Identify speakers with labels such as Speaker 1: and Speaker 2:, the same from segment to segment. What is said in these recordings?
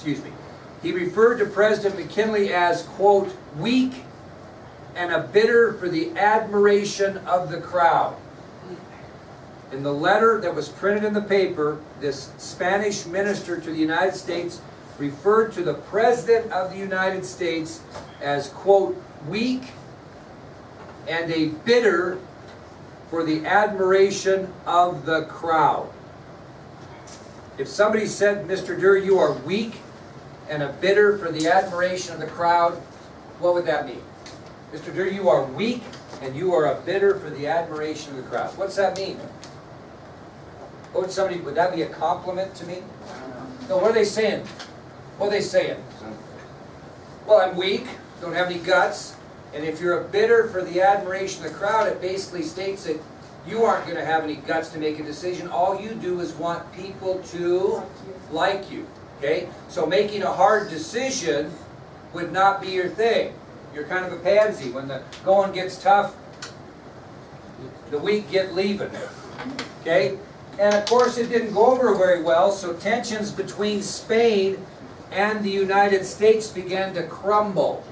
Speaker 1: excuse me, he referred to President McKinley as, quote, weak and a bidder for the admiration of the crowd. In the letter that was printed in the paper, this Spanish minister to the United States referred to the President of the United States as, quote, weak and a bidder for the admiration of the crowd. If somebody said, Mr. Durr, you are weak and a bidder for the admiration of the crowd, what would that mean? Mr. Durr, you are weak and you are a bidder for the admiration of the crowd. What's that mean? What would somebody, would that be a compliment to me? No, what are they saying? What are they saying? Well, I'm weak, don't have any guts, and if you're a bidder for the admiration of the crowd, it basically states that you aren't going to have any guts to make a decision. All you do is want people to like you. Okay? So making a hard decision would not be your thing. You're kind of a pansy. When the going gets tough, the weak get leaving. Okay? And of course it didn't go over very well, so tensions between Spain and the United States began to crumble.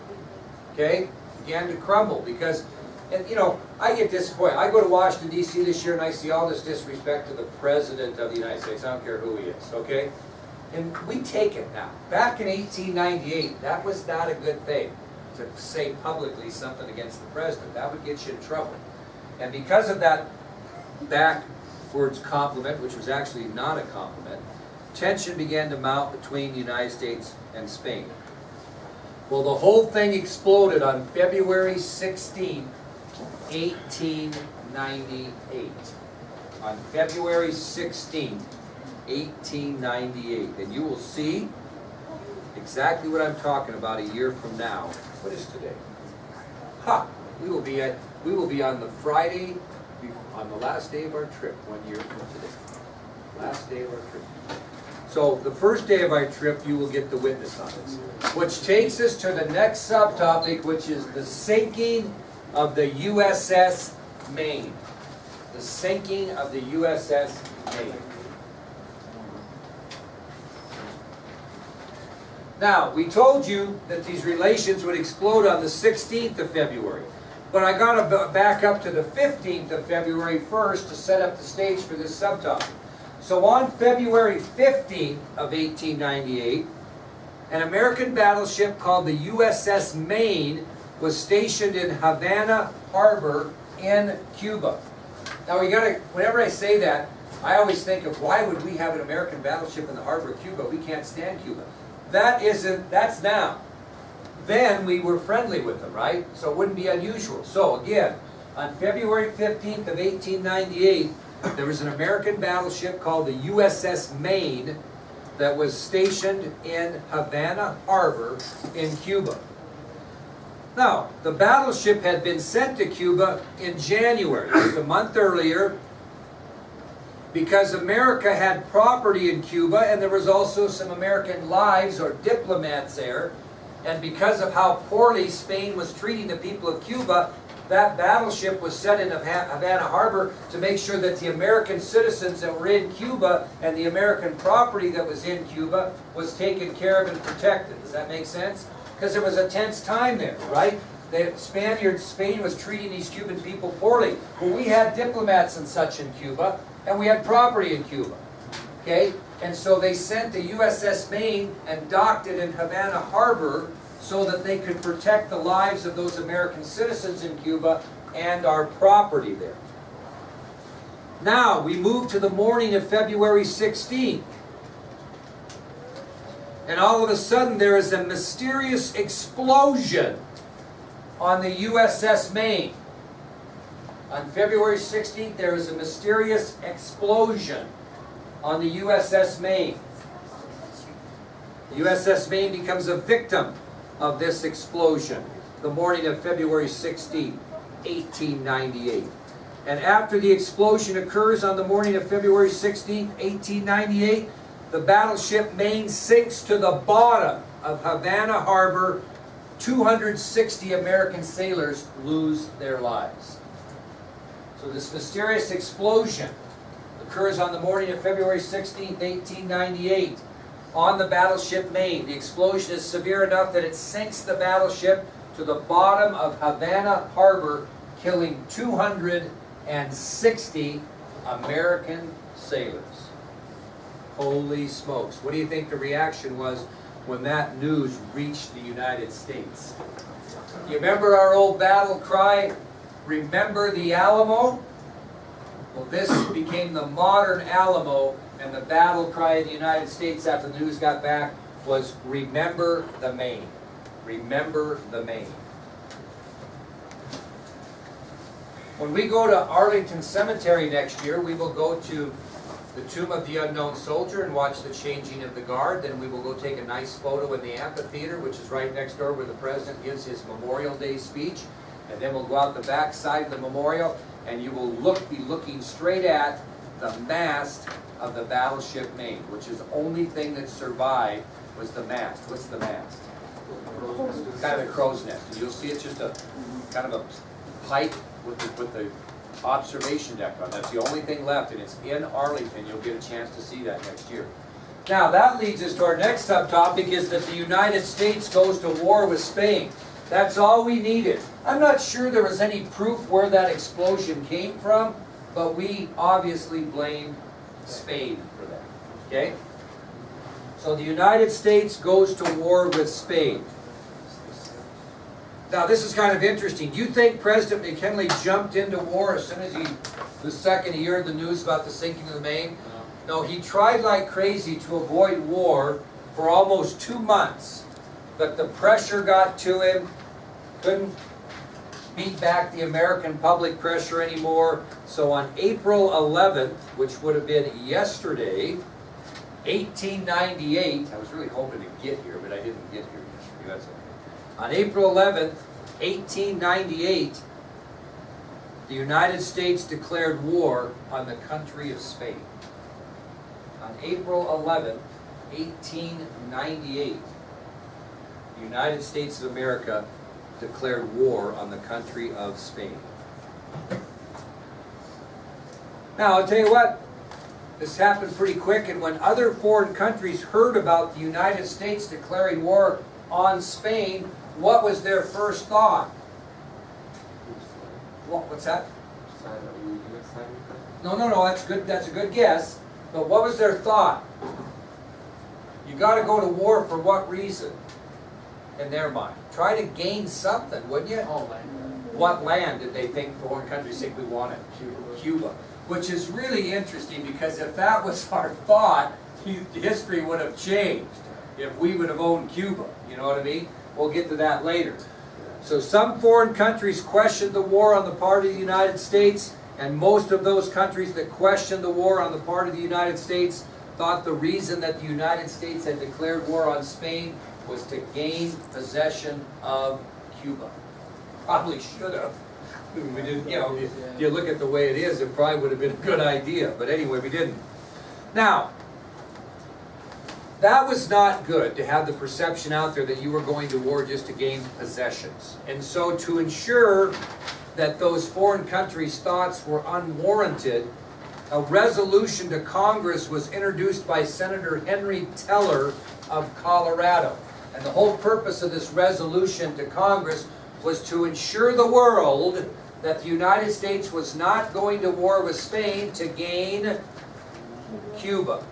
Speaker 1: Okay? Began to crumble because, and you know, I get disappointed. I go to Washington, D.C. this year and I see all this disrespect to the President of the United States. I don't care who he is, okay? And we take it now. Back in 1898, that was not a good thing to say publicly something against the President. That would get you in trouble. And because of that backwards compliment, which was actually not a compliment, tension began to mount between the United States and Spain. Well, the whole thing exploded on February 16, 1898. On February 16, 1898. And you will see exactly what I'm talking about a year from now. What is today? Ha! We will be on the Friday, on the last day of our trip, 1 year from today. Last day of our trip. So the first day of our trip, you will get the witness on this. Which takes us to the next subtopic, which is the sinking of the USS Maine. The sinking of the USS Maine. Now, we told you that these relations would explode on the 16th of February. But I got to back up to the 15th of February first to set up the stage for this subtopic. So on February 15th of 1898, an American battleship called the USS Maine was stationed in Havana Harbor in Cuba. Now whenever I say that, I always think of why would we have an American battleship in the harbor of Cuba? We can't stand Cuba. That's now. Then we were friendly with them, right? So it wouldn't be unusual. So again, on February 15th of 1898, there was an American battleship called the USS Maine that was stationed in Havana Harbor in Cuba. Now, the battleship had been sent to Cuba in January, just a month earlier, because America had property in Cuba and there was also some American lives or diplomats there. And because of how poorly Spain was treating the people of Cuba, that battleship was sent in Havana Harbor to make sure that the American citizens that were in Cuba and the American property that was in Cuba was taken care of and protected. Does that make sense? Because there was a tense time there, right? Spain was treating these Cuban people poorly. Well, we had diplomats and such in Cuba, and we had property in Cuba. Okay? And so they sent the USS Maine and docked it in Havana Harbor so that they could protect the lives of those American citizens in Cuba and our property there. Now, we move to the morning of February 16th. And all of a sudden, there is a mysterious explosion on the USS Maine. On February 16th, there is a mysterious explosion on the USS Maine. The USS Maine becomes a victim of this explosion the morning of February 16, 1898. And after the explosion occurs on the morning of February 16, 1898, the battleship Maine sinks to the bottom of Havana Harbor. 260 American sailors lose their lives. So this mysterious explosion occurs on the morning of February 16, 1898. on the battleship Maine. The explosion is severe enough that it sinks the battleship to the bottom of Havana Harbor, killing 260 American sailors. Holy smokes. What do you think the reaction was when that news reached the United States? You remember our old battle cry, "Remember the Alamo"? Well, this became the modern Alamo, and the battle cry of the United States after the news got back was, "Remember the Maine." Remember the Maine. When we go to Arlington Cemetery next year, we will go to the Tomb of the Unknown Soldier and watch the changing of the guard. Then we will go take a nice photo in the amphitheater, which is right next door where the President gives his Memorial Day speech. And then we'll go out the back side of the memorial, and you will be looking straight at the mast of the battleship Maine, which is the only thing that survived was the mast. What's the mast? Kind of a crow's nest. And you'll see it's just a kind of a pipe with the observation deck on. That's the only thing left, and it's in Arlington. You'll get a chance to see that next year. Now that leads us to our next subtopic, is that the United States goes to war with Spain. That's all we needed. I'm not sure there was any proof where that explosion came from, but we obviously blamed Spain for that. Okay? So the United States goes to war with Spain. Now this is kind of interesting. Do you think President McKinley jumped into war as soon as the second he heard the news about the sinking of the Maine? No, he tried like crazy to avoid war for almost 2 months. But the pressure got to him, couldn't beat back the American public pressure anymore. So on April 11th, which would have been yesterday, 1898, I was really hoping to get here, but I didn't get here yesterday. That's okay. On April 11th, 1898, the United States declared war on the country of Spain. On April 11th, 1898, the United States of America declared war on the country of Spain. Now, I'll tell you what, this happened pretty quick, and when other foreign countries heard about the United States declaring war on Spain, what was their first thought? What's that? No, that's good. That's a good guess. But what was their thought? You got to go to war for what reason? In their mind, try to gain something, wouldn't you?
Speaker 2: Oh, land.
Speaker 1: What land did they think foreign countries think we wanted? Cuba. Which is really interesting, because if that was our thought, history would have changed if we would have owned Cuba. You know what I mean? We'll get to that later. So some foreign countries questioned the war on the part of the United States, and most of those countries that questioned the war on the part of the United States thought the reason that the United States had declared war on Spain was to gain possession of Cuba. Probably should have. We didn't, you know, if you look at the way it is, it probably would have been a good idea. But anyway, we didn't. Now, that was not good, to have the perception out there that you were going to war just to gain possessions. And so to ensure that those foreign countries' thoughts were unwarranted, a resolution to Congress was introduced by Senator Henry Teller of Colorado. And the whole purpose of this resolution to Congress was to ensure the world that the United States was not going to war with Spain to gain Cuba.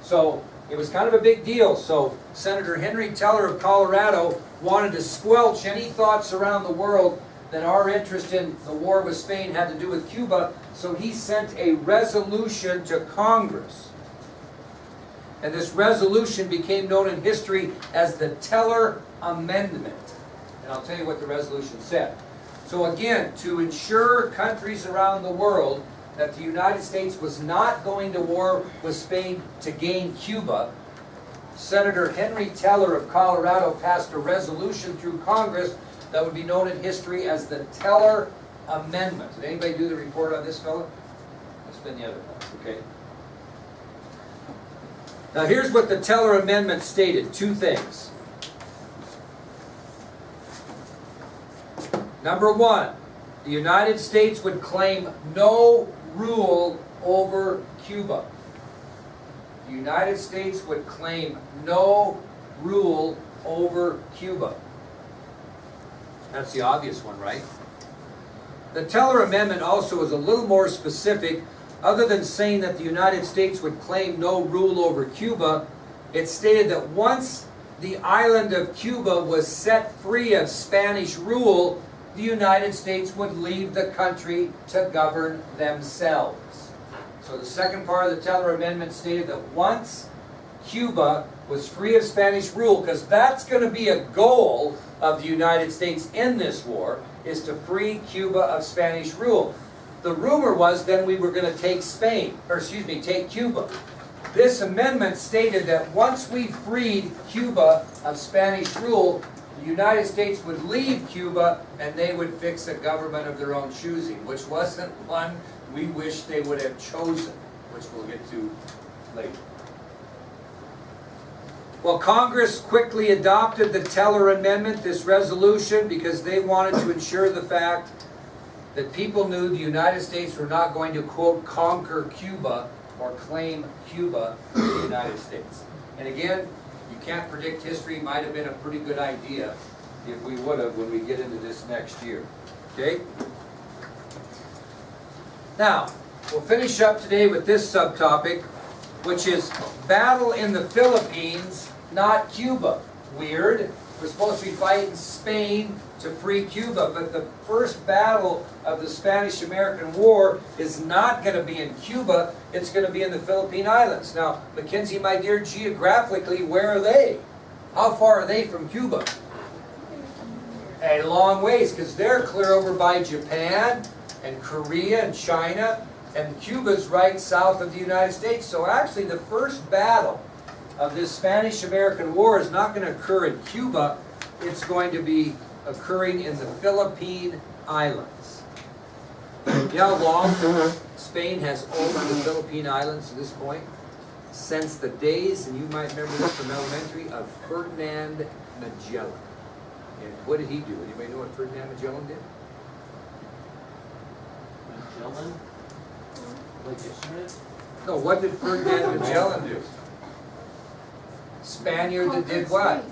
Speaker 1: So it was kind of a big deal. So Senator Henry Teller of Colorado wanted to squelch any thoughts around the world that our interest in the war with Spain had to do with Cuba. So he sent a resolution to Congress. And this resolution became known in history as the Teller Amendment. And I'll tell you what the resolution said. So again, to ensure countries around the world that the United States was not going to war with Spain to gain Cuba, Senator Henry Teller of Colorado passed a resolution through Congress that would be known in history as the Teller Amendment. Did anybody do the report on this fellow? It's been the other ones, okay? Now here's what the Teller Amendment stated, 2 things. Number 1, the United States would claim no rule over Cuba. the United States would claim no rule over Cuba. That's the obvious one, right? The Teller Amendment also is a little more specific. Other than saying that the United States would claim no rule over Cuba, it stated that once the island of Cuba was set free of Spanish rule, the United States would leave the country to govern themselves. So the second part of the Teller Amendment stated that once Cuba was free of Spanish rule, because that's going to be a goal of the United States in this war, is to free Cuba of Spanish rule. The rumor was then we were going to take take Cuba. This amendment stated that once we freed Cuba of Spanish rule, the United States would leave Cuba and they would fix a government of their own choosing, which wasn't one we wish they would have chosen, which we'll get to later. Well, Congress quickly adopted the Teller Amendment, this resolution, because they wanted to ensure the fact that people knew the United States were not going to, quote, conquer Cuba or claim Cuba for the United States. And again, you can't predict history. Might have been a pretty good idea if we would have when we get into this next year. Okay? Now, we'll finish up today with this subtopic, which is battle in the Philippines, not Cuba. Weird. We're supposed to be fighting Spain to free Cuba, but the first battle of the Spanish-American War is not going to be in Cuba, it's going to be in the Philippine Islands. Now, Mackenzie, my dear, geographically, where are they? How far are they from Cuba? A long ways, because they're clear over by Japan and Korea and China, and Cuba's right south of the United States. So actually the first battle of this Spanish-American War is not going to occur in Cuba, it's going to be occurring in the Philippine Islands. You know how long Spain has owned the Philippine Islands to this point? Since the days, and you might remember this from elementary, of Ferdinand Magellan. And what did he do? Anybody know what Ferdinand Magellan did?
Speaker 2: Magellan? Like a Schmidt?
Speaker 1: No, what did Ferdinand Magellan do? Spaniard that did what?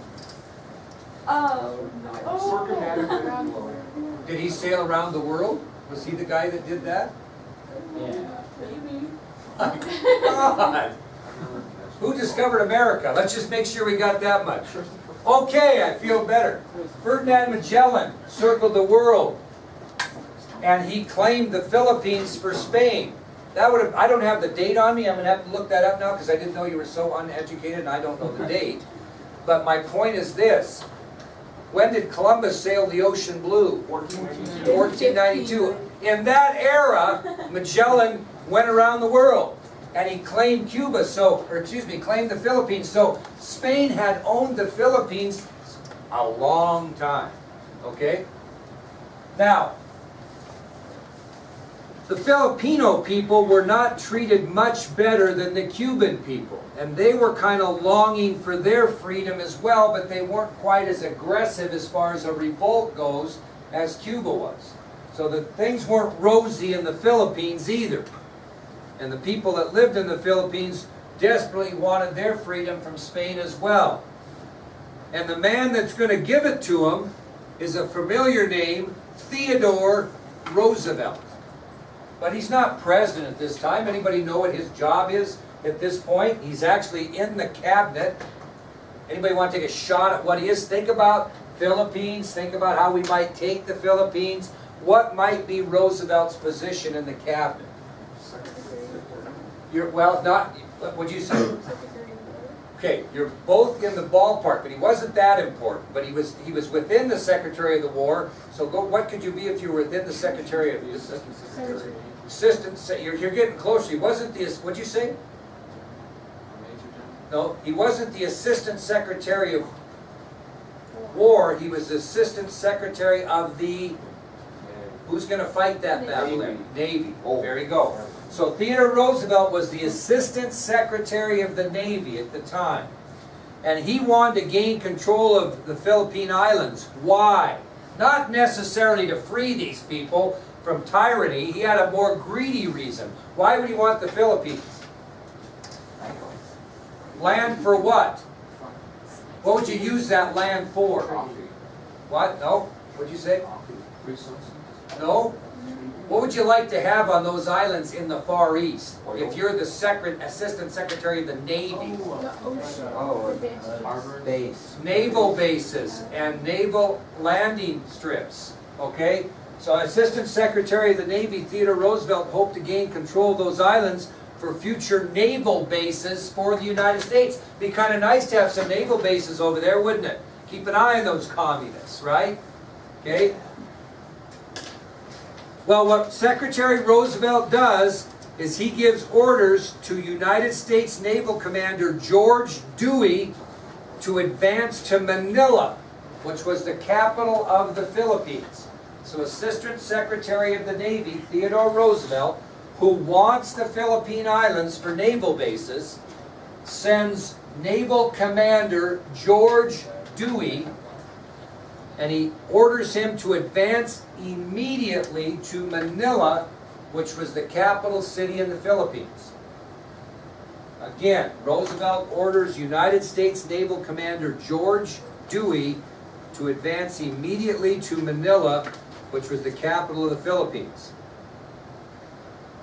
Speaker 1: Did he sail around the world? Was he the guy that did that?
Speaker 2: Yeah.
Speaker 1: My God! Who discovered America? Let's just make sure we got that much. Okay, I feel better. Ferdinand Magellan circled the world, and he claimed the Philippines for Spain. That would have, I don't have the date on me. I'm going to have to look that up now because I didn't know you were so uneducated and I don't know the date. But my point is this. When did Columbus sail the ocean blue? 1492. In that era, Magellan went around the world and he claimed Cuba, claimed the Philippines. So Spain had owned the Philippines a long time. Okay? Now, the Filipino people were not treated much better than the Cuban people. And they were kind of longing for their freedom as well, but they weren't quite as aggressive as far as a revolt goes as Cuba was. So the things weren't rosy in the Philippines either. And the people that lived in the Philippines desperately wanted their freedom from Spain as well. And the man that's going to give it to them is a familiar name, Theodore Roosevelt. But he's not president at this time. Anybody know what his job is at this point? He's actually in the cabinet. Anybody want to take a shot at what he is? Think about Philippines. Think about how we might take the Philippines. What might be Roosevelt's position in the cabinet? What'd you say? Okay, you're both in the ballpark, but he wasn't that important. But he was within the Secretary of the War. So what could you be if you were within the Secretary of the Assistant Secretary? You're getting closer. He wasn't the, what'd you say? No, he wasn't the Assistant Secretary of War. He was the Assistant Secretary of the, who's going to fight that battle then? Navy. Oh, there you go. So Theodore Roosevelt was the Assistant Secretary of the Navy at the time. And he wanted to gain control of the Philippine Islands. Why? Not necessarily to free these people from tyranny. He had a more greedy reason. Why would he want the Philippines? Land for what? What would you use that land for? What? No? What'd you say?
Speaker 2: Resources.
Speaker 1: No? What would you like to have on those islands in the Far East? If you're the Assistant Secretary of the Navy.
Speaker 2: Harbor.
Speaker 3: Base.
Speaker 1: Naval bases and naval landing strips. Okay? So Assistant Secretary of the Navy Theodore Roosevelt hoped to gain control of those islands for future naval bases for the United States. Be kind of nice to have some naval bases over there, wouldn't it? Keep an eye on those communists, right? Okay? Well, what Secretary Roosevelt does is he gives orders to United States Naval Commander George Dewey to advance to Manila, which was the capital of the Philippines. So Assistant Secretary of the Navy Theodore Roosevelt, who wants the Philippine Islands for naval bases, sends Naval Commander George Dewey, and he orders him to advance immediately to Manila, which was the capital city in the Philippines. Again, Roosevelt orders United States Naval Commander George Dewey to advance immediately to Manila, which was the capital of the Philippines.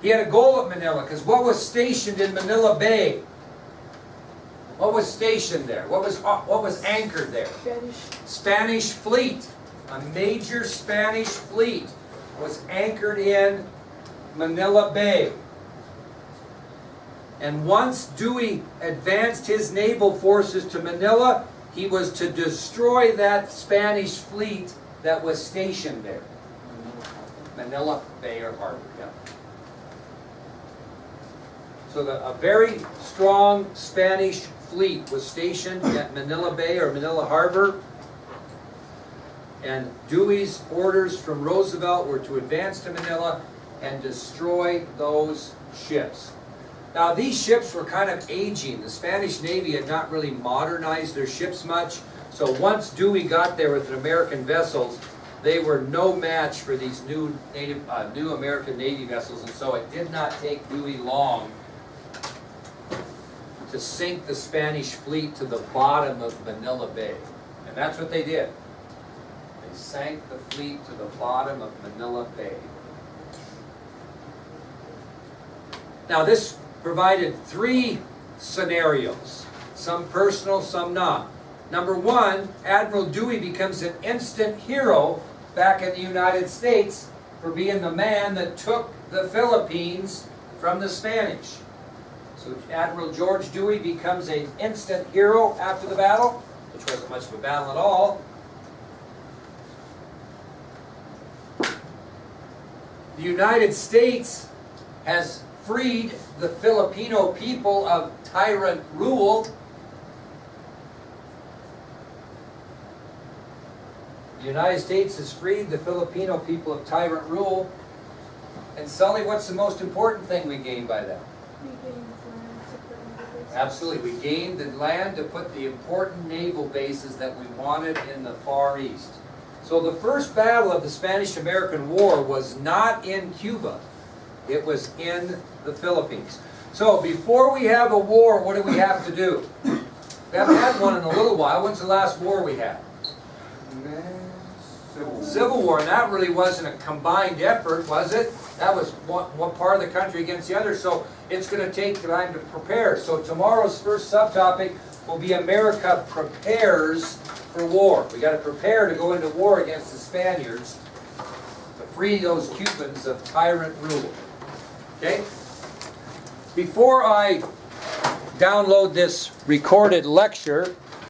Speaker 1: He had a goal at Manila, because what was stationed in Manila Bay? What was stationed there? What was anchored there? Spanish fleet. A major Spanish fleet was anchored in Manila Bay. And once Dewey advanced his naval forces to Manila, he was to destroy that Spanish fleet that was stationed there. Manila Bay or Harbor, yeah. So a very strong Spanish fleet was stationed at Manila Bay or Manila Harbor. And Dewey's orders from Roosevelt were to advance to Manila and destroy those ships. Now these ships were kind of aging. The Spanish Navy had not really modernized their ships much. So once Dewey got there with the American vessels, they were no match for these new American Navy vessels. And so it did not take Dewey long to sink the Spanish fleet to the bottom of Manila Bay. And that's what they did. They sank the fleet to the bottom of Manila Bay. Now this provided three scenarios, some personal, some not. Number one, Admiral Dewey becomes an instant hero back in the United States for being the man that took the Philippines from the Spanish. So Admiral George Dewey becomes an instant hero after the battle, which wasn't much of a battle at all. The United States has freed the Filipino people of tyrant rule. The United States has freed the Filipino people of tyrant rule. And Sully, what's the most important thing we gained by that? Absolutely. We gained the land to put the important naval bases that we wanted in the Far East. So the first battle of the Spanish-American War was not in Cuba. It was in the Philippines. So before we have a war, what do we have to do? We haven't had one in a little while. When's the last war we had? Civil War. And that really wasn't a combined effort, was it? That was one part of the country against the other. So it's going to take time to prepare. So tomorrow's first subtopic will be America prepares for war. We got to prepare to go into war against the Spaniards to free those Cubans of tyrant rule. Okay? Before I download this recorded lecture,